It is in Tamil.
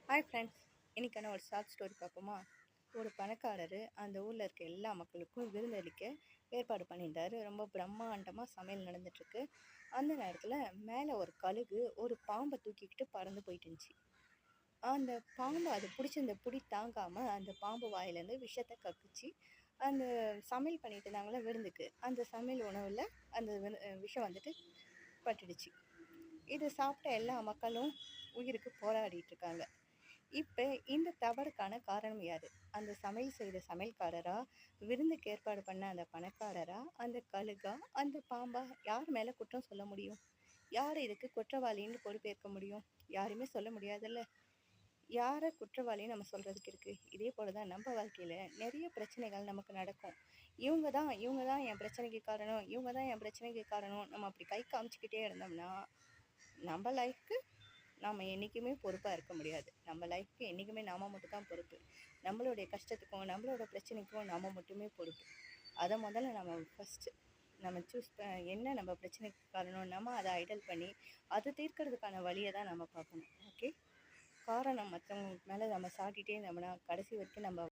ஹாய் ஃப்ரெண்ட்ஸ், இன்றைக்கான ஒரு ஷார்ட் ஸ்டோரி பார்ப்போமா? ஒரு பணக்காரர் அந்த ஊரில் இருக்க எல்லா மக்களுக்கும் விருந்தளிக்க ஏற்பாடு பண்ணியிருந்தார். ரொம்ப பிரம்மாண்டமாக சமையல் நடந்துட்டுருக்கு. அந்த நேரத்தில் மேலே ஒரு கழுகு ஒரு பாம்பை தூக்கிக்கிட்டு பறந்து போயிட்டு இருந்துச்சு. அந்த பாம்பு அது பிடிச்சிருந்த பிடி தாங்காமல் அந்த பாம்பு வாயிலேருந்து விஷத்தை கக்குச்சு. அந்த சமையல் பண்ணிட்டு இருந்தாங்களே விருந்துக்கு, அந்த சமையல் உணவில் அந்த விஷம் வந்துட்டு பட்டுடுச்சு. இதை சாப்பிட்ட எல்லா மக்களும் உயிருக்கு போராடிட்டு இருக்காங்க. இப்போ இந்த தவறுக்கான காரணம் யாரு? அந்த சமையல் செய்த சமையல்காரரா, விருந்துக்கு ஏற்பாடு பண்ண அந்த பணக்காரரா, அந்த கழுகா, அந்த பாம்பா? யார் மேலே குற்றம் சொல்ல முடியும்? யார் இதுக்கு குற்றவாளின்னு பொறுப்பேற்க முடியும்? யாருமே சொல்ல முடியாதுல்ல. யாரை குற்றவாளின்னு நம்ம சொல்கிறதுக்கு இருக்குது? இதே போல தான் நம்ம வாழ்க்கையில் நிறைய பிரச்சனைகள் நமக்கு நடக்கும். இவங்க தான் என் பிரச்சனைக்கு காரணம், இவங்க தான் என் பிரச்சனைக்கு காரணம், நம்ம அப்படி கை காமிச்சிக்கிட்டே இருந்தோம்னா நம்ம லைஃப்க்கு நாம் என்றைக்குமே பொறுப்பாக இருக்க முடியாது. நம்ம லைஃப்க்கு என்றைக்குமே நாம் மட்டும் தான் பொறுப்பு. நம்மளுடைய கஷ்டத்துக்கும் நம்மளோட பிரச்சனைக்கும் நாம் மட்டுமே பொறுப்பு. அதை முதல்ல நம்ம ஃபஸ்ட்டு நம்ம என்ன நம்ம பிரச்சனைக்கு காரணம், நம்ம அதை ஐடல் பண்ணி அதை தீர்க்கறதுக்கான வழியை தான் நம்ம பார்க்கணும். ஓகே, காரணம் மற்றவங்களுக்கு மேலே நம்ம சாட்டிகிட்டே இருந்தோம்னா கடைசி வரைக்கும் நம்ம